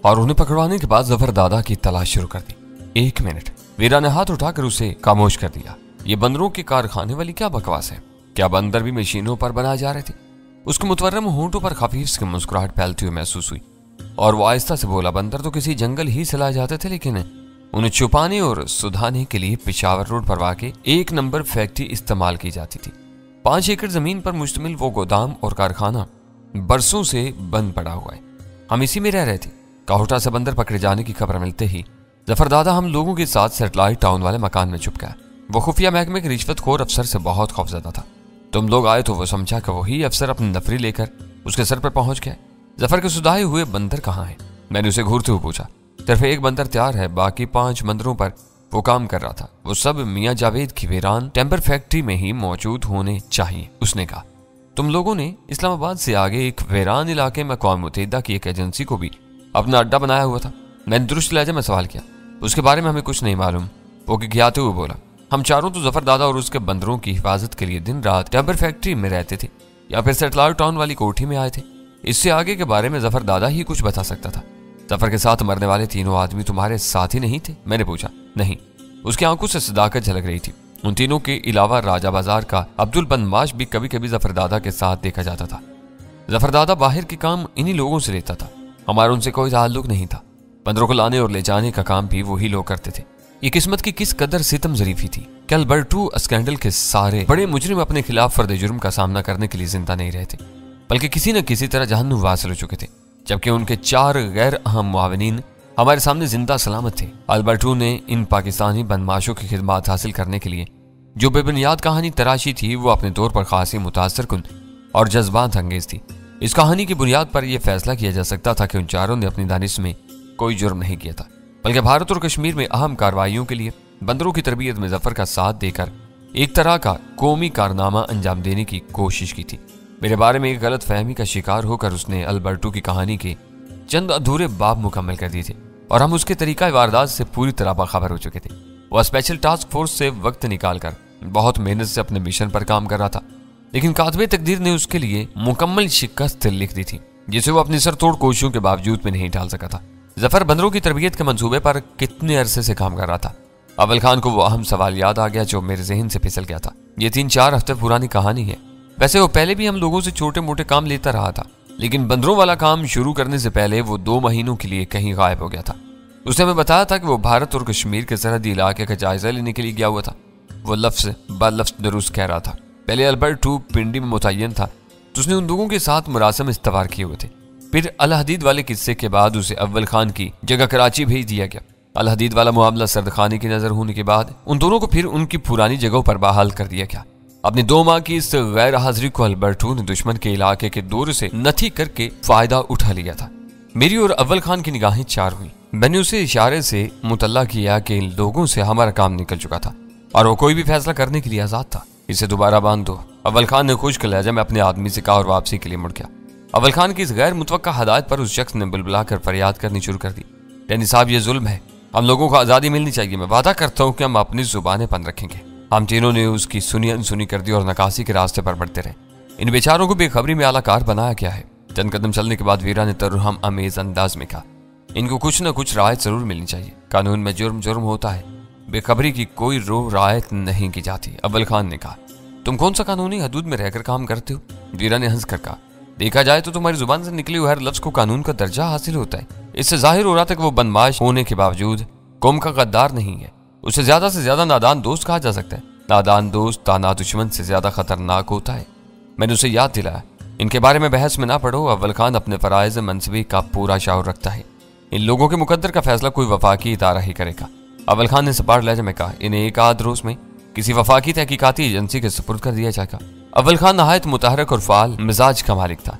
और उन्हें पकड़वाने के बाद जफर दादा की तलाश शुरू कर दी। 1 मिनट, वीरा ने हाथ उठाकर उसे खामोश कर दिया। ये बंदरों के कारखाने वाली क्या बकवास है? क्या बंदर भी मशीनों पर बनाए जा रहे थे? उसके मुतवर्रम होंठों पर खफीफ सी मुस्कुराहट फैलती हुई महसूस हुई और वो आहिस्ता से बोला, बंदर तो किसी जंगल ही से लाए जाते थे, लेकिन उन्हें छुपाने और सुधारने के लिए पिशावर रोड पर वाक़ 1 नंबर फैक्ट्री इस्तेमाल की जाती थी। 5 एकड़ जमीन पर मुश्तमिल वो गोदाम और कारखाना बरसों से बंद पड़ा हुआ है। हम इसी में रह रहे थे। काहुटा से बंदर पकड़े जाने की खबर मिलते ही जफर दादा हम लोगों के साथ सेटेलाइट टाउन वाले मकान में छुप गया। वो खुफिया महकमे के रिश्वतखोर अफसर से बहुत खौफजदा था। तुम लोग आए तो वो समझा कि वही अफसर अपनी नफरी लेकर उसके सर पर पहुंच गया। जफर के सुधाए हुए बंदर कहाँ हैं? मैंने उसे घूरते हुए पूछा। सिर्फ 1 बंदर तैयार है, बाकी 5 बंदरों पर वो काम कर रहा था। वो सब मियाँ जावेद की वीरान टेम्पर फैक्ट्री में ही मौजूद होने चाहिए, उसने कहा। तुम लोगों ने इस्लामाबाद से आगे एक वीरान इलाके में अक़वाम मुत्तहिदा की एक एजेंसी को भी अपना अड्डा बनाया हुआ था। मैंने दुरुस्त लहजे में सवाल किया। उसके बारे में हमें कुछ नहीं मालूम, वो गियाते हुए बोला। हम चारों तो जफर दादा और उसके बंदरों की हिफाजत के लिए दिन रात टेम्पर फैक्ट्री में रहते थे या फिर सेटेलाइट टाउन वाली कोठी में आए थे। इससे आगे के बारे में जफर दादा ही कुछ बता सकता था। जफर के साथ मरने वाले 3 आदमी तुम्हारे साथ ही नहीं थे? मैंने पूछा। नहीं। उसकी आंखों से सदाकत झलक रही थी। उन तीनों के अलावा राजा बाजार का अब्दुल बदमाश भी कभी कभी जफर दादा के साथ देखा जाता था। जफर दादा बाहर के काम इन्हीं लोगों से लेता था, हमारा उनसे कोई ताल्लुक नहीं था। बंदरों को लाने और ले जाने का काम भी वही लोग करते थे। ये किस्मत की किस कदर सितम जरीफी थी। कैलबर्टू स्कैंडल के सारे बड़े मुजरिम अपने खिलाफ फर्द जुर्म का सामना करने के लिए जिंदा नहीं रहते, बल्कि किसी न किसी तरह जहन्नुम वासिल हो चुके थे, जबकि उनके 4 गैर अहम मुआविनीन हमारे सामने जिंदा सलामत थे। अल्बर्टू ने इन पाकिस्तानी बदमाशों की खिदमत हासिल करने के लिए जो बेबुनियाद कहानी तराशी थी, वो अपने तौर पर खासी मुतासरकुन और जज्बात अंगेज थी। इस कहानी की बुनियाद पर यह फैसला किया जा सकता था कि उन चारों ने अपनी दानिश में कोई जुर्म नहीं किया था, बल्कि भारत और कश्मीर में अहम कार्रवाइयों के लिए बंदरों की तरबियत में जफर का साथ देकर एक तरह का कौमी कारनामा अंजाम देने की कोशिश की थी। मेरे बारे में एक गलत फहमी का शिकार होकर उसने अल्बर्टू की कहानी के चंद अधूरे बाब मुकम्मल कर दिए थे और हम उसके तरीका वारदात से पूरी तरह बाखबर हो चुके थे। वह स्पेशल टास्क फोर्स से वक्त निकालकर बहुत मेहनत से अपने मिशन पर काम कर रहा था, लेकिन कातबे तकदीर ने उसके लिए मुकम्मल शिकस्त लिख दी थी, जिसे वो अपनी सरतोड़ कोशिशों के बावजूद में नहीं टाल सका था। जफर बंदरों की तरबियत के मंसूबे पर कितने अरसे से काम कर रहा था? अव्वल खान को वो अहम सवाल याद आ गया जो मेरे जहन से फिसल गया था। ये 3-4 हफ्ते पुरानी कहानी है। वैसे वो पहले भी हम लोगों से छोटे मोटे काम लेता रहा था, लेकिन बंदरों वाला काम शुरू करने से पहले वो 2 महीनों के लिए कहीं गायब हो गया था। उसने हमें बताया था कि वो भारत और कश्मीर के सरहदी इलाके का जायजा लेने के लिए गया हुआ था। वो लफ्ज़ ब-लफ्ज़ दुरुस्त कह रहा था। पहले अल्बर्टू पिंडी में मुतय्यन था तो उसने उन लोगों के साथ मुरासम इस्तवार किए हुए थे। फिर अल हदीद वाले किस्से के बाद उसे अव्वल खान की जगह कराची भेज दिया गया। अल हदीद वाला मामला सर्दखानी की नजर होने के बाद उन दोनों को फिर उनकी पुरानी जगहों पर बहाल कर दिया गया। अपनी 2 माह की इस गैर हाजिरी को अल्बर्टू ने दुश्मन के इलाके के दौर से नथी करके फायदा उठा लिया था। मेरी और अव्वल खान की निगाहें चार हुई। मैंने उसे इशारे से मुतल्ला किया कि इन लोगों से हमारा काम निकल चुका था और वो कोई भी फैसला करने के लिए आजाद था। इसे दोबारा बांध दो, अव्वल खान ने खुश्क लहजे में अपने आदमी से कहा और वापसी के लिए मुड़ गया। अव्वल खान की इस गैर मुतवक्का हदायत पर उस शख्स ने बुलबुलाकर फरियाद करनी शुरू कर दी। डैनी साहब, ये जुल्म है, हम लोगों को आज़ादी मिलनी चाहिए। मैं वादा करता हूँ कि हम अपनी जुबानें बंद रखेंगे। हम तीनों ने उसकी सुनी अनसुनी कर दी और नकासी के रास्ते पर बढ़ते रहे। इन बेचारों को बेखबरी में आलाकार बनाया गया है। चंद कदम चलने के बाद वीरा ने तर्हम अमेज अंदाज में कहा, इनको कुछ न कुछ रायत जरूर मिलनी चाहिए। कानून में जुर्म जुर्म होता है, बेखबरी की कोई रोह रायत नहीं की जाती। अव्वल खान ने कहा, तुम कौन सा कानूनी हदूद में रहकर काम करते हो? वीरा ने हंस कर कहा, देखा जाए तो तुम्हारी जुबान से निकले हुए हर लफ्ज को कानून का दर्जा हासिल होता है। इससे जाहिर हो रहा था कि वो बदमाश होने के बावजूद कौम का गद्दार नहीं है। उसे ज्यादा से ज्यादा नादान दोस्त कहा जा सकता है। नादान दोस्त ताना दुश्मन से ज्यादा खतरनाक होता है। मैंने उसे याद दिलाया, इनके बारे में बहस में ना पड़ो। अव्वल खान अपने फराइज मनसबी का पूरा शऊर रखता है। इन लोगों के मुकद्दर का फैसला कोई वफाकी इदारा ही करेगा। अव्वल खान ने सपाट लहजे में कहा, इन्हें एक आध रोज में किसी वफाकी तहकीकाती एजेंसी के सुपुर्द कर दिया जाएगा। अव्वल खान नहायत मुतहरक और फाल मिजाज का मालिक था।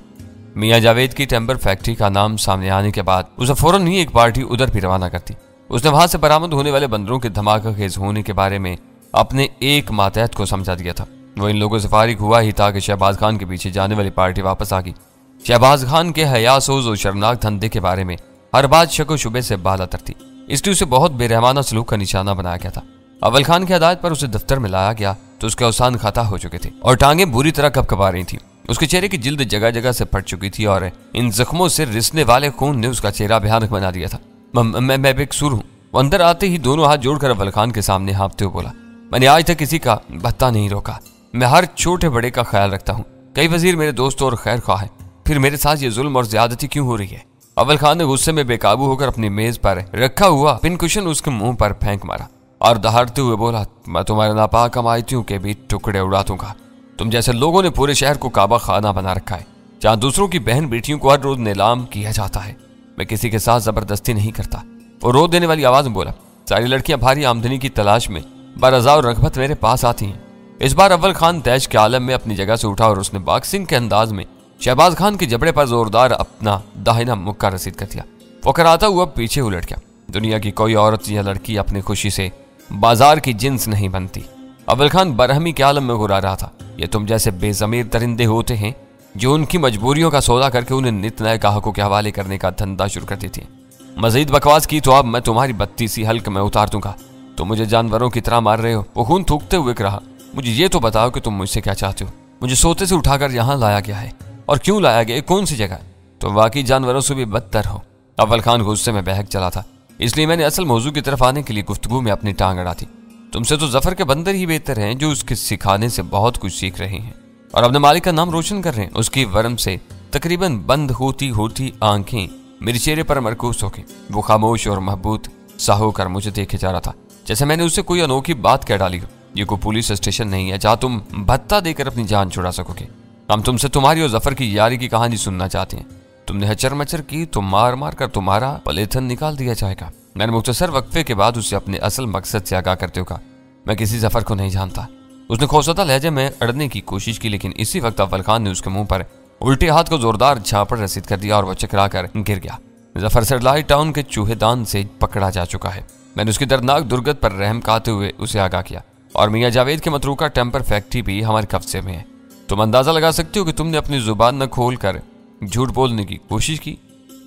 मियाँ जावेद की टेम्पर फैक्ट्री का नाम सामने आने के बाद उसे फौरन ही एक पार्टी उधर भी रवाना करती। उसने वहां से बरामद होने वाले बंदरों के धमाका खेज होने के बारे में अपने एक मातहत को समझा दिया था। वो इन लोगों से फारिग हुआ ही था कि शहबाज खान के पीछे जाने वाली पार्टी वापस आ गई। शहबाज खान के हयासोज और शर्मनाक धंधे के बारे में हर बात शक शुबे से बालातर थी, इसलिए उसे बहुत बेरहमाना सलूक का निशाना बनाया गया था। अव्वल खान की हदायत पर उसे दफ्तर में लाया गया तो उसके अवसान खता हो चुके थे और टांगे बुरी तरह कपकपा रही थी। उसके चेहरे की जिल्द जगह जगह से फट चुकी थी और इन जख्मों से रिसने वाले खून ने उसका चेहरा भयानक बना दिया था। मैं बेकसूर हूँ। वो अंदर आते ही दोनों हाथ जोड़कर अव्वल खान के सामने हाँफते हुए बोला, मैंने आज तक किसी का भत्ता नहीं रोका। मैं हर छोटे बड़े का ख्याल रखता हूँ। कई वजीर मेरे दोस्त और खैर ख्वाह हैं, फिर मेरे साथ ये जुल्म और ज्यादती क्यों हो रही है? अव्वल खान ने गुस्से में बेकाबू होकर अपनी मेज पर रखा हुआ पिन कुशन उसके मुंह पर फेंक मारा और दहाड़ते हुए बोला, मैं तुम्हारे नापाक कमाइतियों के भी टुकड़े उड़ा दूंगा। तुम जैसे लोगों ने पूरे शहर को काबा खाना बना रखा है, जहाँ दूसरों की बहन बेटियों को हर रोज नीलाम किया जाता है। मैं किसी के साथ जबरदस्ती नहीं करता। वो रो देने वाली आवाज में बोला, सारी लड़कियां भारी आमदनी की तलाश में बरज़ा और रग़बत मेरे पास आती हैं। इस बार अव्वल खान तैश के आलम में अपनी जगह से उठा और उसने बॉक्सिंग के अंदाज में शहबाज खान के जबड़े पर जोरदार अपना दाहिना मुक्का रसीद कर दिया। वो कराता हुआ पीछे उलट गया। दुनिया की कोई औरत या लड़की अपनी खुशी से बाजार की जिन्स नहीं बनती। अव्वल खान बरहमी के आलम में घुरा रहा था। ये तुम जैसे बेजमीर दरिंदे होते हैं जो उनकी मजबूरियों का सौदा करके उन्हें नित नए ग्राहकों के हवाले करने का धंधा शुरू कर देती है। मजीद बकवास की तो अब मैं तुम्हारी 32 हल्क में उतार दूंगा। तुम मुझे जानवरों की तरह मार रहे हो। वो खून थूकते हुए कहा, मुझे ये तो बताओ कि तुम मुझसे क्या चाहते हो? मुझे सोते से उठाकर यहाँ लाया गया है, और क्यों लाया गया? कौन सी जगह? तुम वाकई जानवरों से भी बदतर हो। अव्वल खान गुस्से में बहक चला था, इसलिए मैंने असल मौजू की तरफ आने के लिए गुफ्तगू में अपनी टांग अड़ा थी। तुमसे तो जफर के बंदर ही बेहतर हैं, जो उसके सिखाने से बहुत कुछ सीख रहे हैं और अपने मालिक का नाम रोशन कर रहे हैं। उसकी वर्म से तकरीबन बंद होती होती आंखें मेरे चेहरे पर मरकूस हो गई। वो खामोश और महबूत सा होकर मुझे देखे जा रहा था, जैसे मैंने उससे कोई अनोखी बात कह डाली हो। ये कोई पुलिस स्टेशन नहीं है जहाँ तुम भत्ता देकर अपनी जान छुड़ा सकोगे। हम तुमसे तुम्हारी और जफर की यारी की कहानी सुनना चाहते हैं। तुमने हचर मचर की तो मार मार कर तुम्हारा पलेथन निकाल दिया जाएगा। मैंने मुख्तसर वक्फे के बाद उसे अपने असल मकसद से आगाह करते हुए कहा, मैं किसी जफर को नहीं जानता। उसने खौफजदा लहजे में अड़ने की कोशिश की, लेकिन इसी वक्त अव्वल खान ने उसके मुंह पर उल्टे हाथ को जोरदार झापड़ रसीद कर दिया और वह चकरा कर गिर गया। जफर सरलाई टाउन के चूहेदान से पकड़ा जा चुका है। मैंने उसकी दर्दनाक दुर्गत पर रहम खाते हुए उसे आगाह किया, और मियाँ जावेद के मतरूका टेम्पर फैक्ट्री भी हमारे कब्जे में है। तुम अंदाजा लगा सकते हो कि तुमने अपनी जुबान न खोल कर झूठ बोलने की कोशिश की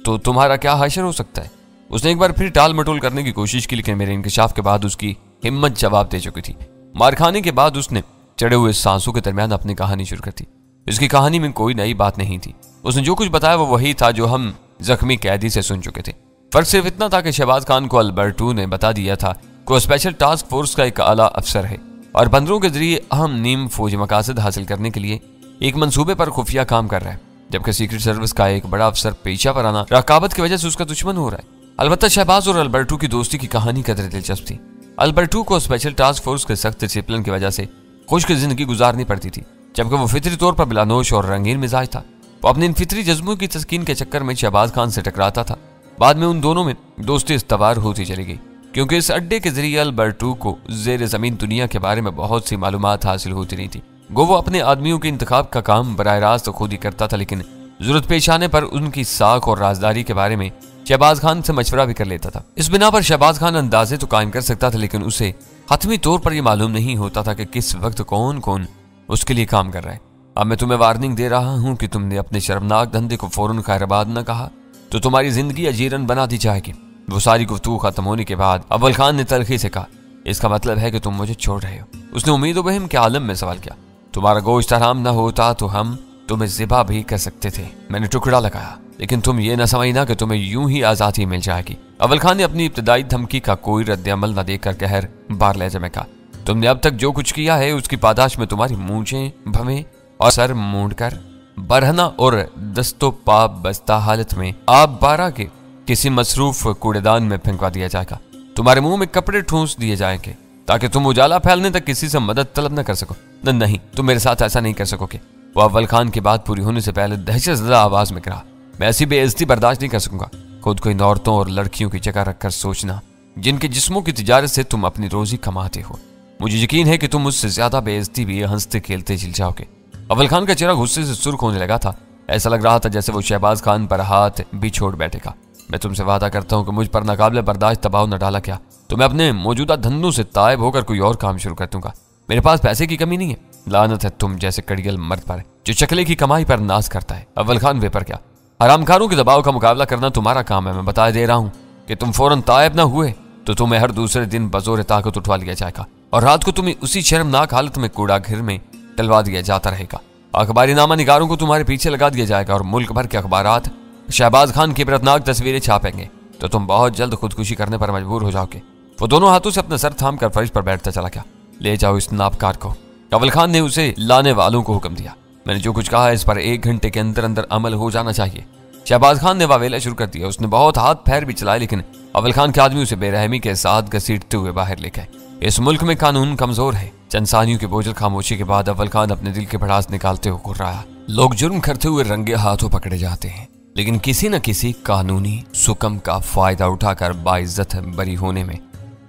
तो तुम्हारा क्या हाशर हो सकता है। उसने एक बार फिर टाल मटोल करने की कोशिश की, लेकिन मेरे इंकशाफ के बाद उसकी हिम्मत जवाब दे चुकी थी। मार खाने के बाद उसने चढ़े हुए सांसों के दरमियान अपनी कहानी शुरू कर दी। इसकी कहानी में कोई नई बात नहीं थी। उसने जो कुछ बताया वो वही था जो हम जख्मी कैदी से सुन चुके थे। फर्क सिर्फ इतना था कि शहबाज खान को अल्बर्टो ने बता दिया था कि वो स्पेशल टास्क फोर्स का एक आला अफसर है और बंदरों के जरिए अहम नीम फौजी मकासद हासिल करने के लिए एक मंसूबे पर खुफिया काम कर रहा है, जबकि सीक्रेट सर्विस का एक बड़ा अफसर पेशा वराना रकाबत की वजह से उसका दुश्मन हो रहा है। अलबत्ता शहबाज और अल्बर्टो की दोस्ती की कहानी कदर दिलचस्प थी। अल्बर्टो को स्पेशल टास्क फोर्स के सख्त डिसिप्लिन की वजह से खुश्क जिंदगी गुजारनी पड़ती थी, जबकि वो फितरी तौर पर बिलानोश और रंगीन मिजाज था। वो अपने इन फितरी जज्बों की तस्कीन के चक्कर में शहबाज खान से टकराता था। बाद में उन दोनों में दोस्ती इस्तवार होती चली गई, क्योंकि इस अड्डे के जरिए अल्बर्टो को जेर जमीन दुनिया के बारे में बहुत सी मालूमात हासिल होती नहीं थी। वो अपने आदमियों के इंतखाब का काम बराह रास्त खुद ही करता था, लेकिन जरूरत पेश आने पर उनकी साख और राजदारी के बारे में शहबाज खान से मशवरा भी कर लेता था। इस बिना पर शहबाज खान अंदाजे तो कायम कर सकता था, लेकिन उसे हतमी तौर पर यह मालूम नहीं होता था कि किस वक्त कौन कौन उसके लिए काम कर रहा है। अब मैं तुम्हें वार्निंग दे रहा हूं कि तुमने अपने शर्मनाक धंधे को फौरन खैराबाद न कहा तो तुम्हारी जिंदगी अजीरन बना दी जाएगी। वो सारी गुफ्तगू खत्म होने के बाद अव्वल खान ने तलखी से कहा, इसका मतलब है कि तुम मुझे छोड़ रहे हो। उसने उम्मीद वहम के आलम में सवाल किया, तुम्हारा गोश्त हराम न होता तो हम तुम्हें ज़िबा भी कर सकते थे। मैंने टुकड़ा लगाया, लेकिन तुम ये न समझना कि तुम्हें यूं ही आज़ादी मिल जाएगी। अव्वल खान ने अपनी इब्तदाई धमकी का कोई रद्द अमल न देकर कहर बार लहजे में कहा, तुमने अब तक जो कुछ किया है उसकी पादाश में तुम्हारी मूंछें भवें और सर मूंड कर बरहना और दस्तो पाप बस्ता हालत में आप 12 के किसी मसरूफ कूड़ेदान में फेंकवा दिया जाएगा। तुम्हारे मुंह में कपड़े ठूंस दिए जाएंगे ताकि तुम उजाला फैलने तक किसी से मदद तलब न कर सको। नहीं, तुम मेरे साथ ऐसा नहीं कर सकोगे। वो अव्वल खान की बात पूरी होने से पहले दहशतज़दा आवाज में कहा, मैं ऐसी बेइज्जती बर्दाश्त नहीं कर सकूंगा। खुद को इन औरतों और लड़कियों की जगह रखकर सोचना जिनके जिस्मों की तिजारत से तुम अपनी रोजी कमाते हो। मुझे यकीन है कि तुम मुझसे ज्यादा बेइज्जती भी हंसते खेलते झिल जाओगे। अव्वल खान का चेहरा गुस्से से सुर्ख होने लगा था। ऐसा लग रहा था जैसे वो शहबाज खान पर हाथ भी छोड़ बैठेगा। मैं तुमसे वादा करता हूँ कि मुझ पर नाकाबिले बर्दाश्त दबाव न डाला क्या तो मैं अपने मौजूदा धंधों से तायब होकर कोई और काम शुरू कर दूंगा। मेरे पास पैसे की कमी नहीं है। लानत है तुम जैसे कड़ियल मर्द पर जो चकले की कमाई पर नाज करता है। अव्वल खान वे पर क्या, हरामखारों के दबाव का मुकाबला करना तुम्हारा काम है। मैं बता दे रहा हूँ कि तुम फौरन तायब न हुए तो तुम्हें हर दूसरे दिन बजोर ताकत उठवा लिया जाएगा और रात को तुम्हें उसी शर्मनाक हालत में कूड़ा घर में डलवा दिया जाता रहेगा। अखबारी नामा निगारों को तुम्हारे पीछे लगा दिया जाएगा और मुल्क भर के अखबारात शहबाज खान की इबरतनाक तस्वीरें छापेंगे, तो तुम बहुत जल्द खुदकुशी करने पर मजबूर हो जाओगे। वो दोनों हाथों से अपना सर थाम कर फर्श पर बैठता चला गया। ले जाओ इस नाबकार को। अव्वल खान ने उसे लाने वालों को हुक्म दिया। मैंने जो कुछ कहा है इस पर 1 घंटे के अंदर अंदर अमल हो जाना चाहिए। शहबाज खान ने वावेला शुरू कर दिया। उसने बहुत हाथ पैर भी चलाए, लेकिन अव्वल खान के आदमी उसे बेरहमी के साथ घसीटते हुए बाहर ले गए। इस मुल्क में कानून कमजोर है। चंद सानियों की बोझल खामोशी के बाद अव्वल खान अपने दिल के भड़ास निकालते हुए घुर्राया। लोग जुर्म करते हुए रंगे हाथों पकड़े जाते हैं, लेकिन किसी न किसी कानूनी सुकम का फायदा उठाकर बाइज्जत बरी होने में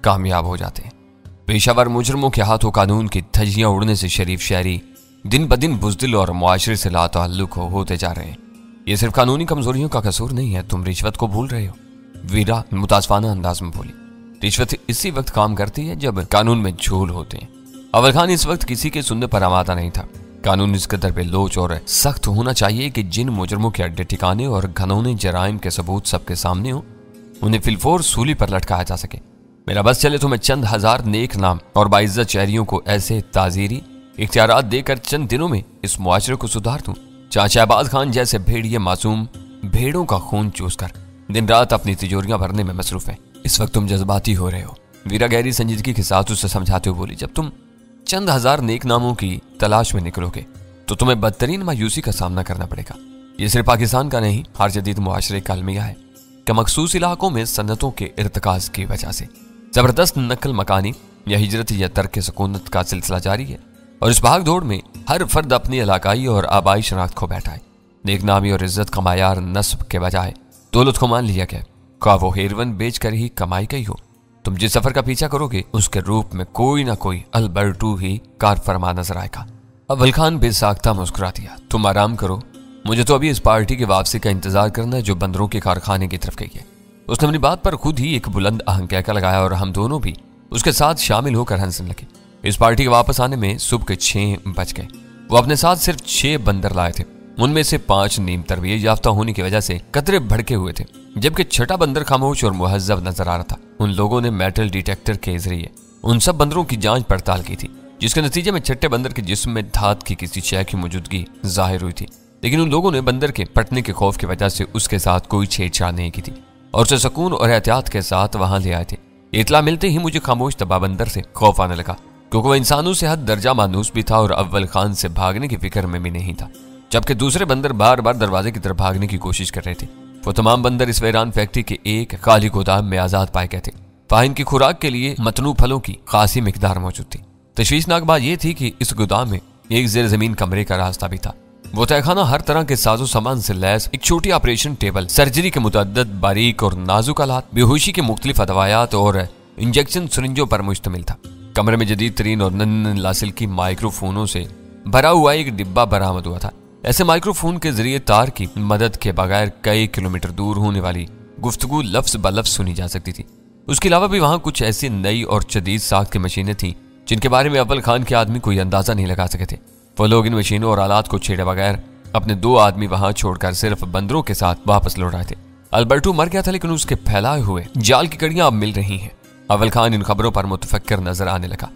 कामयाब हो जाते हैं। पेशावर मुजरमों के हाथों कानून की धज्जियां उड़ने से शरीफ शहरी दिन ब दिन बुज़दिल और मुआशरे से लाताल्लुक होते जा रहे हैं। ये सिर्फ कानूनी कमजोरियों का कसूर नहीं है, तुम रिश्वत को भूल रहे हो। वीरा मुतासफाना अंदाज में बोली। रिश्वत इसी वक्त काम करती है जब कानून में झूल होते हैं। अव्वल खान इस वक्त किसी के सुनने पर आमादा नहीं था। कानून इस कदर पे लोच और सख्त होना चाहिए कि जिन मुजरमों के अड्डे ठिकाने और घनौने जराइम के सबूत सबके सामने हो, उन्हें फिलफोर सूली पर लटकाया जा सके। मेरा बस चले तो मैं चंद हजार नेक नाम और बाइज्जत शहरियों को ऐसे ताजीरी इख्तियारात देकर चंद दिनों में इस मुआशरे को सुधार दूं। जहां शहबाज खान जैसे भेड़िए मासूम भेड़ों का खून चूसकर दिन रात अपनी तिजोरियां भरने में मसरूफ है। इस वक्त तुम जज्बाती हो रहे हो। वीरा गहरी संजीदगी के साथ उसे समझाते हुए बोली। जब तुम चंद हजार नेक नामों की तलाश में निकलोगे तो तुम्हें बदतरीन मायूसी का सामना करना पड़ेगा। ये सिर्फ पाकिस्तान का नहीं, हर जदीद मुआशरे का अलमिया है कि मखसूस इलाकों में सन्नतों के इर्तिकाज की वजह से जबरदस्त नकल मकानी या हिजरत या तर्क सकूनत का सिलसिला जारी है, और इस भाग दौड़ में हर फर्द अपनी इलाकाई और आबाई शनाख्त खो बैठा है। नेकनामी और इज्जत का मायार नस्ब के बजाय दौलत को मान लिया गया। क्या वो हेरवन बेच कर ही कमाई गई हो। तुम जिस सफर का पीछा करोगे उसके रूप में कोई ना कोई अलबर्टू ही कार फरमा नजर आएगा। अव्वल खान बेसाख्ता मुस्कुरा दिया। तुम आराम करो, मुझे तो अभी इस पार्टी की वापसी का इंतजार करना है जो बंदरों के कारखाने की तरफ गई है। उसने अपनी बात पर खुद ही एक बुलंद आहंका लगाया और हम दोनों भी उसके साथ शामिल होकर हंसने लगे। इस पार्टी के वापस आने में सुबह के 6 बज गए। वो अपने साथ सिर्फ 6 बंदर लाए थे। उनमें से 5 नीम तरबियत याफ्ता होने की वजह से कतरे भड़के हुए थे, जबकि छठा बंदर खामोश और मुहज्जब नजर आ रहा था। उन लोगों ने मेटल डिटेक्टर के जरिए उन सब बंदरों की जांच पड़ताल की थी, जिसके नतीजे में छठे बंदर के जिस्म में धात की किसी शय की मौजूदगी जाहिर हुई थी। लेकिन उन लोगों ने बंदर के पटने के खौफ की वजह से उसके साथ कोई छेड़छाड़ नहीं की थी और उसे सुकून और एहतियात के साथ वहां ले आए थे। इतला मिलते ही मुझे खामोश तबाह बंदर से खौफ आने लगा, क्योंकि वह इंसानों से हद दर्जा मानूस भी था और अव्वल खान से भागने की फिक्र में भी नहीं था, जबकि दूसरे बंदर बार बार दरवाजे की तरफ भागने की कोशिश कर रहे थे। वो तमाम बंदर इस वीरान फैक्ट्री के एक खाली गोदाम में आजाद पाए गए थे। वहां इनकी खुराक के लिए मतनू फलों की खासी मिकदार मौजूद थी। तशवीशनाक बात यह थी कि इस गोदाम में एक जेर जमीन कमरे का रास्ता भी था। वो तहखाना हर तरह के साजो सामान से लैस एक छोटी ऑपरेशन टेबल, सर्जरी के मुतअद्दिद बारीक और नाजुक आलात, बेहोशी के मुख्तलिफ अदवायात और इंजेक्शन सिरिंजों पर मुश्तमिल था। कमरे में जदीद तरीन और नन्हे लासिल की माइक्रोफोनों से भरा हुआ एक डिब्बा बरामद हुआ था। ऐसे माइक्रोफोन के जरिए तार की मदद के बगैर कई किलोमीटर दूर होने वाली गुफ्तगू लफ्ज ब लफ्ज सुनी जा सकती थी। उसके अलावा भी वहां कुछ ऐसी नई और जदीद साख्त की मशीनें थीं जिनके बारे में अव्वल खान के आदमी कोई अंदाजा नहीं लगा सके थे। वो लोग इन मशीनों और आलात को छेड़े बगैर अपने 2 आदमी वहां छोड़कर सिर्फ बंदरों के साथ वापस लौट आए थे। अल्बर्टो मर गया था, लेकिन उसके फैलाए हुए जाल की कड़ियां अब मिल रही हैं। अव्वल खान इन खबरों पर मुतफक्किर नजर आने लगा।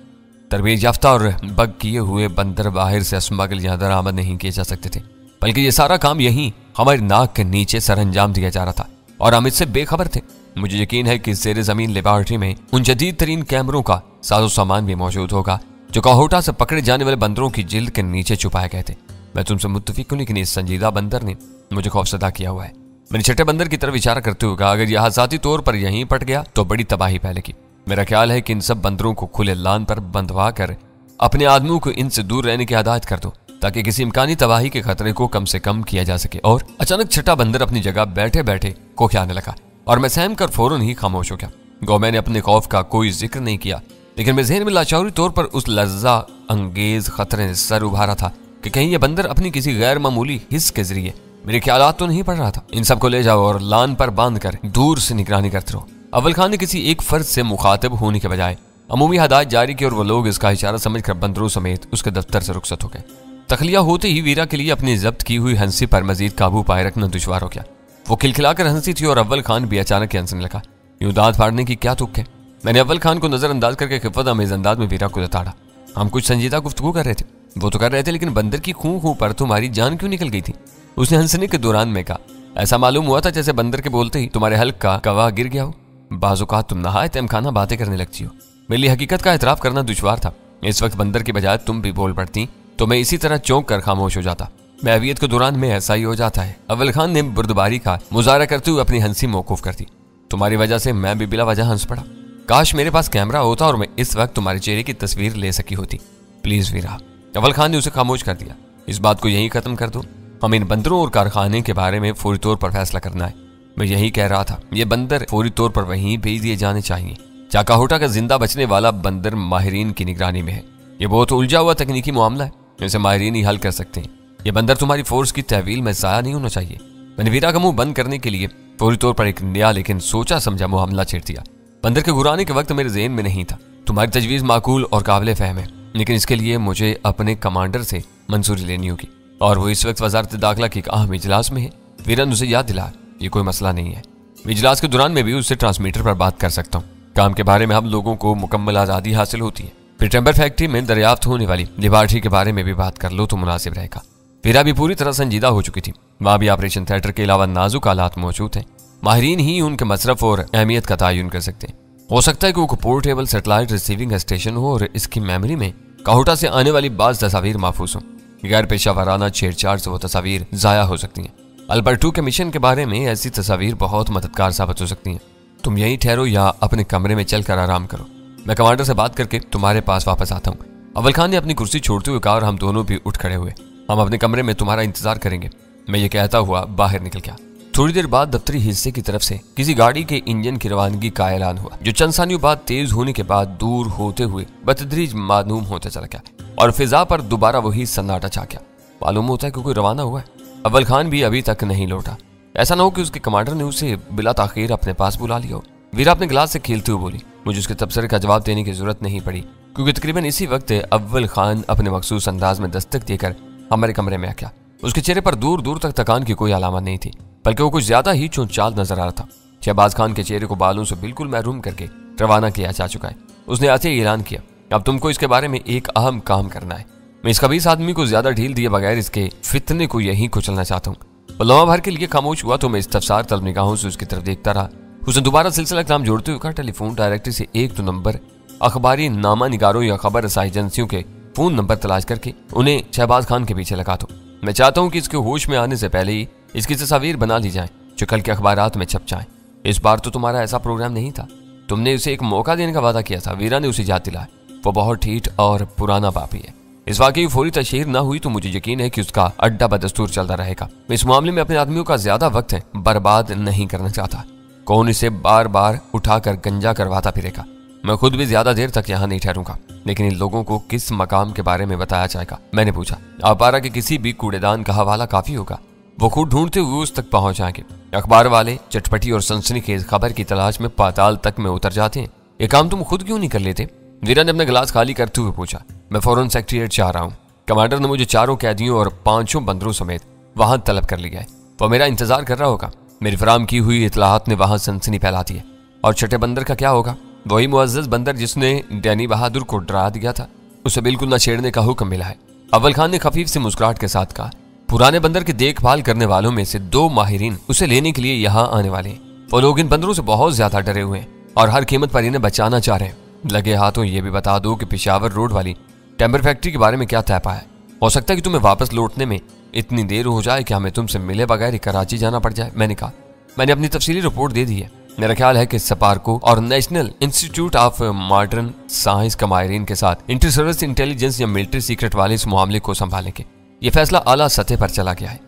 तरबीज याफ्ता और बग किए हुए बंदर बाहर से स्मगल या दरामद नहीं किए जा सकते थे, बल्कि ये सारा काम यहीं हमारी नाक के नीचे सर अंजाम दिया जा रहा था और हम इससे बेखबर थे। मुझे यकीन है कि जेर जमीन लेबॉर्ट्री में उन जदीद तरीन कैमरों का साजो सामान भी मौजूद होगा जो काहोटा से पकड़े जाने वाले बंदरों की जिल्द के नीचे छुपाए गए थे। मैं तुमसे मुत्तफिक हूं, लेकिन इस संजीदा बंदर ने मुझे खौफसदा किया हुआ है। मैंने छठे बंदर की तरफ इशारा करते हुए कहा, अगर यह हादसाती तौर पर यहीं पट गया तो बड़ी तबाही फैलेगी। मेरा ख्याल है कि इन सब बंदरों को खुले लान पर बंधवा कर अपने आदमियों को इनसे दूर रहने की हिदायत कर दो, ताकि किसी इम्कानी तबाही के खतरे को कम से कम किया जा सके। और अचानक छठा बंदर अपनी जगह बैठे बैठे कोखियाने लगा और मैं सहम कर फौरन ही खामोश हो गया। गो मैंने अपने खौफ का कोई जिक्र नहीं किया, लेकिन मैं ज़हन में लाचारी तौर पर उस लज्जा अंगेज खतरे से सर उभारा था कि कहीं यह बंदर अपनी किसी गैर मामूली हिस्स के जरिए मेरे ख्यालात तो नहीं पड़ रहा था। इन सबको ले जाओ और लान पर बांध कर दूर से निगरानी करते रहो। अव्वल खान ने किसी एक फर्द से मुखातिब होने के बजाय अमूमी हदायत जारी की और वो लोग इसका इशारा समझकर बंदरों समेत उसके दफ्तर से रुखसत हो गए। तखलिया होते ही वीरा के लिए अपनी जब्त की हुई हंसी पर मजीद काबू पाए रखना दुश्वार हो गया। वो खिलखिलाकर हंसी थी और अव्वल खान भी अचानक हंसने लगा। यूं दांत फाड़ने की क्या तुक है। मैंने अव्वल खान को नजरअंदाज करके खिफत अमेज अंदाज में वीरा को जताड़ा। हम कुछ संजीदा गुफ्तगू कर रहे थे। वो तो कर रहे थे, लेकिन बंदर की खूं खूं पर तुम्हारी जान क्यों निकल गई थी? उसने हंसने के दौरान में कहा। ऐसा मालूम हुआ था जैसे बंदर के बोलते ही तुम्हारे हल्क का कवा गिर गया हो। बाज़-औक़ात तुम नहायत तहमखाना बातें करने लगती हो। मेरे लिए हकीकत का एतराफ़ करना दुश्वार था। इस वक्त बंदर की बजाय तुम भी बोल पड़ती तो मैं इसी तरह चौंक कर खामोश हो जाता। महवियत के दौरान में ऐसा ही हो जाता है। अव्वल खान ने बुर्दबारी का मुजाहरा करते हुए अपनी हंसी मौकूफ कर दी। तुम्हारी वजह से मैं भी बिला वजह हंस पड़ा। काश मेरे पास कैमरा होता और मैं इस वक्त तुम्हारे चेहरे की तस्वीर ले सकी होती। प्लीज वीरा। अव्वल खान ने उसे खामोश कर दिया। इस बात को यहीं खत्म कर दो। हम इन बंदरों और कारखाने के बारे में फौरी तौर पर फैसला करना है। मैं यही कह रहा था, ये बंदर फौरी तौर पर वहीं भेज दिए जाने चाहिए। चाकाहोटा का जिंदा बचने वाला बंदर माहिरीन की निगरानी में है। ये बहुत उलझा हुआ तकनीकी मामला है, इसे माहिरीन ही हल कर सकते हैं। ये बंदर तुम्हारी फोर्स की तहवील में ज़ाया नहीं होना चाहिए। मैंने वीरा का मुंह बंद करने के लिए फौरी तौर पर एक नया लेकिन सोचा समझा मामला छेड़ दिया। बंदर के घुराने के वक्त मेरे ज़हन में नहीं था। तुम्हारी तजवीज़ माकूल और काबिल फ़हम है, लेकिन इसके लिए मुझे अपने कमांडर से मंजूरी लेनी होगी और वो इस वक्त वजारत दाखिला की एक अहम इजलास में है। वीरा ने उसे याद दिलाया, ये कोई मसला नहीं है। इजलास के दौरान में भी उससे ट्रांसमीटर पर बात कर सकता हूँ। काम के बारे में हम लोगों को मुकम्मल आज़ादी हासिल होती है। फिर टेम्बर फैक्ट्री में दरियाफ्त होने वाली लिबार्टी के बारे में भी बात कर लो तो मुनासिब रहेगा। वीरा भी पूरी तरह संजीदा हो चुकी थी। वहाँ भी ऑपरेशन थिएटर के अलावा नाजुक हालात मौजूद हैं। माहिरीन ही उनके मसरफ और अहमियत का तयन कर सकते हैं। हो सकता है कि वो पोर्टेबल सेटेलाइट रिसीविंग स्टेशन हो और इसकी मेमोरी में काहोटा से आने वाली बाज़ तस्वीर महफूज हों। गैर पेशा वाराना छेड़छाड़ से वो तस्वीर ज़ाया हो सकती हैं। अल्बर्ट 2 के मिशन के बारे में ऐसी तस्वीर बहुत मददगार साबित हो सकती हैं। तुम यहीं ठहरो या अपने कमरे में चलकर आराम करो। मैं कमांडर से बात करके तुम्हारे पास वापस आता हूँ। अव्वल खान ने अपनी कुर्सी छोड़ते हुए कहा और हम दोनों भी उठ खड़े हुए। हम अपने कमरे में तुम्हारा इंतजार करेंगे। मैं ये कहता हुआ बाहर निकल गया। थोड़ी देर बाद दफ्तरी हिस्से की तरफ से किसी गाड़ी के इंजन की रवानगी का ऐलान हुआ, जो चंद सानियों बाद तेज होने के बाद दूर होते हुए बतदरीज मालूम होता चला गया और फिजा पर दोबारा वही सन्नाटा छा गया। मालूम होता है कि कोई रवाना हुआ है। अव्वल खान भी अभी तक नहीं लौटा। ऐसा ना हो कि उसके कमांडर ने उसे बिला ताखीर अपने पास बुला लिया हो। वीरा अपने गिलास से खेलते हुए बोली। मुझे उसके तबसरे का जवाब देने की जरूरत नहीं पड़ी, क्योंकि तकरीबन इसी वक्त अव्वल खान अपने मखसूस अंदाज में दस्तक देकर हमारे कमरे में आ गया। उसके चेहरे पर दूर दूर तक थकान की कोई अलामत नहीं थी, बल्कि वो कुछ ज्यादा ही चौंचाल नजर आ रहा था। शहबाज खान के चेहरे को बालों से बिल्कुल महरूम करके रवाना किया जा चुका है। उसने आते ही ऐलान किया, अब तुमको इसके बारे में एक अहम काम करना है। मैं इस खबीस आदमी को ज्यादा ढील दिए बगैर इसके फितने को यहीं कुचलना चाहता हूँ। लम्हा भर के लिए खामोश हुआ तो मैं इस्तफसार तलब निगाहों से उसकी तरफ देखता रहा। उसने दोबारा सिलसिला काम जोड़ते हुए कहा, टेलीफोन डायरेक्टरी से 1-2 नंबर अखबारी नामा निगारों या खबर रसाई एजेंसियों के फोन नंबर तलाश करके उन्हें शहबाज खान के पीछे लगा दो। मैं चाहता हूँ कि इसके होश में आने से पहले ही इसकी तस्वीर बना ली जाए, जो कल के अखबारात में छप जाए। इस बार तो तुम्हारा ऐसा प्रोग्राम नहीं था। तुमने उसे एक मौका देने का वादा किया था। वीरा ने उसे याद दिलाया। वो बहुत ठीठ और पुराना पापी है। इस वाकई की फौरी तशहीर न हुई तो मुझे यकीन है कि उसका अड्डा बदस्तूर चलता रहेगा। मैं इस मामले में अपने आदमियों का ज्यादा वक्त है बर्बाद नहीं करना चाहता। कौन इसे बार बार उठाकर गंजा करवाता फिरेगा। मैं खुद भी ज्यादा देर तक यहाँ नहीं ठहरूंगा, लेकिन इन लोगों को किस मकाम के बारे में बताया जाएगा? मैंने पूछा। आपारा के किसी भी कूड़ेदान का हवाला काफी होगा। वो खुद ढूंढते हुए उस तक पहुंच जाएंगे। अखबार वाले चटपटी और सनसनीखेज खबर की तलाश में पाताल तक में उतर जाते हैं। ये काम तुम खुद क्यों नहीं कर लेते? वीरा ने अपना गिलास खाली करते हुए पूछा। मैं फौरन सेक्रेटरीट चाह रहा हूँ। कमांडर ने मुझे 4 कैदियों और 5 बंदरों समेत वहां तलब कर लिया है। वो मेरा इंतजार कर रहा होगा। मेरी फराम की हुई इतलाहात ने वहां सनसनी फैला दी है। और छठे बंदर का क्या होगा? वही मुअज़्ज़ज़ बंदर जिसने डैनी बहादुर को डरा दिया था। उसे बिल्कुल न छेड़ने का हुक्म मिला है। अव्वल खान ने खफीफ से मुस्कुराहट के साथ कहा। पुराने बंदर की देखभाल करने वालों में से 2 माहिरीन उसे लेने के लिए यहाँ आने वाले हैं। वो लोग इन बंदरों से बहुत ज्यादा डरे हुए हैं और हर कीमत पर इन्हें बचाना चाह रहे हैं। लगे हाथों ये भी बता दो कि पेशावर रोड वाली टेम्बर फैक्ट्री के बारे में क्या तय पाया है? हो सकता है कि तुम्हें वापस लौटने में इतनी देर हो जाए कि हमें तुमसे मिले बगैर ही कराची जाना पड़ जाए। मैंने कहा, मैंने अपनी तफसीली रिपोर्ट दे दी है। मेरा ख्याल है कि सपारको और national institute of modern science का माहिरीन के साथ इंटर सर्विस इंटेलिजेंस या मिलिट्री सीक्रेट वाले इस मामले को संभालेंगे। ये फैसला आला सतह पर चला गया है।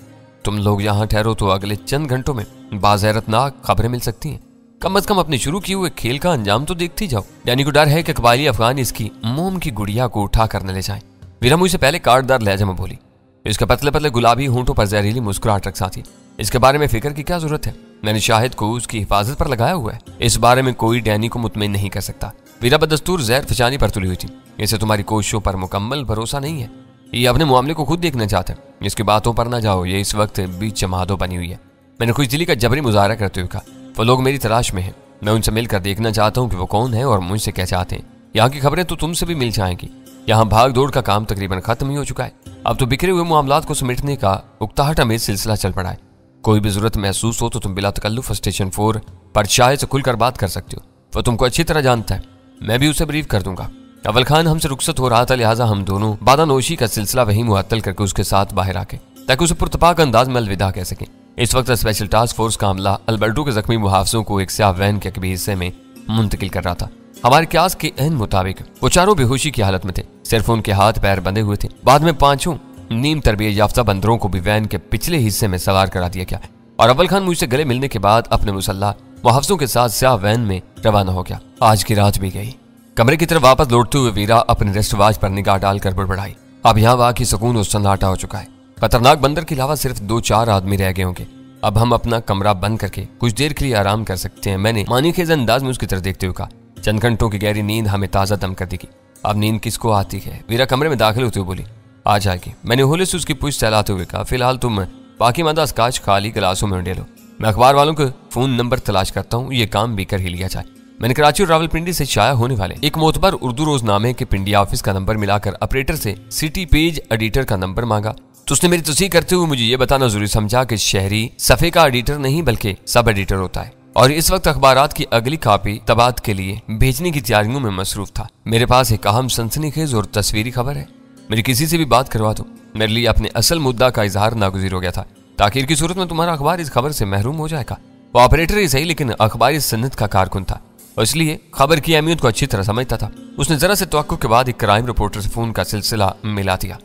तुम लोग यहाँ ठहरो तो अगले चंद घंटों में बाज़ैरतनाक खबरें मिल सकती हैं। कम अज कम अपने शुरू किए हुए खेल का अंजाम तो देखती जाओ। यानी को डर है कि कबायली अफगान इसकी मोम की गुड़िया को उठा कर न ले जाए। वीरा मुझसे पहले काटदार लहजे में बोली। इसके पतले पतले गुलाबी होंठों पर जहरीली मुस्कुराहट रखा थी। इसके बारे में फिक्र की क्या जरूरत है? मैंने शाहिद को उसकी हिफाजत पर लगाया हुआ है। इस बारे में कोई डैनी को मुतमईन नहीं कर सकता। वीरा बदस्तूर जहर फिचानी पर तुली हुई थी। इसे तुम्हारी कोशिशों पर मुकम्मल भरोसा नहीं है। ये अपने मामले को खुद देखना चाहते हैं। इसकी बातों पर ना जाओ। ये इस वक्त बीच जमादो बनी हुई है। मैंने खुश दिली का जबरी मुजाहरा करते हुए कहा, वो लोग मेरी तलाश में हैं। मैं उनसे मिलकर देखना चाहता हूँ कि वो कौन है और मुझसे क्या चाहते हैं। यहाँ की खबरें तो तुमसे भी मिल जाएंगी। यहाँ भाग दौड़ का काम तकरीबन खत्म ही हो चुका है। अब तो बिखरे हुए मामलात को समेटने का उकताहट में सिलसिला चल पड़ा है। कोई भी जरूरत महसूस हो तो तुम बिला तकल्लुफ स्टेशन 4 पर शायद से खुलकर बात कर सकते हो। वो तुमको अच्छी तरह जानता है, मैं भी उसे ब्रीफ कर दूंगा। अव्वल खान हमसे रुखसत हो रहा था, लिहाजा हम दोनों बादानोशी का सिलसिला वहीं मुअत्तल करके उसके साथ बाहर आके ताकि उसे पुरतपाक अंदाज में अलविदा कह सकें। इस वक्त स्पेशल टास्क फोर्स का अमला अल्बर्टो के जख्मी मुहाफिजों को एक स्याह वैन के कभी हिस्से में मुंतकिल कर रहा था। हमारे क्यास के एहन मुताबिक वो चारों बेहोशी की हालत में थे, सिर्फ उनके हाथ पैर बंधे हुए थे। बाद में 5 नीम तरबियत याफ्ता बंदरों को भी वैन के पिछले हिस्से में सवार करा दिया गया और अव्वल खान मुझसे गले मिलने के बाद अपने मुसल्ला मुहाफिजों के साथ स्याह वैन में रवाना हो गया। आज की रात भी गई। कमरे की तरफ वापस लौटते हुए वीरा अपने रेस्ट वाच पर निगाह डालकर बड़बड़ाई। अब यहाँ बाकी सुकून और सन्नाटा हो चुका है। खतरनाक बंदर के अलावा सिर्फ 2-4 आदमी रह गए होंगे। अब हम अपना कमरा बंद करके कुछ देर के लिए आराम कर सकते हैं, मैंने मानीखेज अंदाज में उसकी तरफ देखते हुए कहा। चंद घंटों की गहरी नींद हमें ताजा दम कर देगी। अब नींद किसको आती है? वीरा कमरे में दाखिल होते हुए बोली। आ जाएगी। मैंने होले से उसकी पूछ सहलाते हुए कहा, फिलहाल तुम बाकी मादा स्काच खाली गिलासों में उंडे लो, मैं अखबार वालों के फोन नंबर तलाश करता हूँ, ये काम भी कर ही लिया जाए। मैंने कराची और रावलपिंडी से शाया होने वाले एक मोतबर उर्दू रोजनामे के पिंडी ऑफिस का नंबर मिलाकर ऑपरेटर से सिटी पेज एडिटर का नंबर मांगा तो उसने मेरी तस्दीक करते हुए मुझे यह बताना जरूरी समझा कि शहरी सफ़े का एडिटर नहीं बल्कि सब एडिटर होता है और इस वक्त अखबारात की अगली कॉपी तबाद के लिए भेजने की तैयारियों में मसरूफ था। मेरे पास एक अहम सनसनीखेज और तस्वीरी खबर है, मेरी किसी से भी बात करवा दो। मेरे लिए अपने असल मुद्दा का इजहार नागुज़ीर हो गया था। ताखीर की सूरत में तुम्हारा अखबार इस खबर से महरूम हो जाएगा। वो ऑपरेटर ही सही लेकिन अखबारी सन्नत का कारकुन था और इसलिए खबर की अहमियत को अच्छी तरह समझता था। उसने जरा से तवक्कुफ के बाद एक क्राइम रिपोर्टर से फोन का सिलसिला मिला दिया।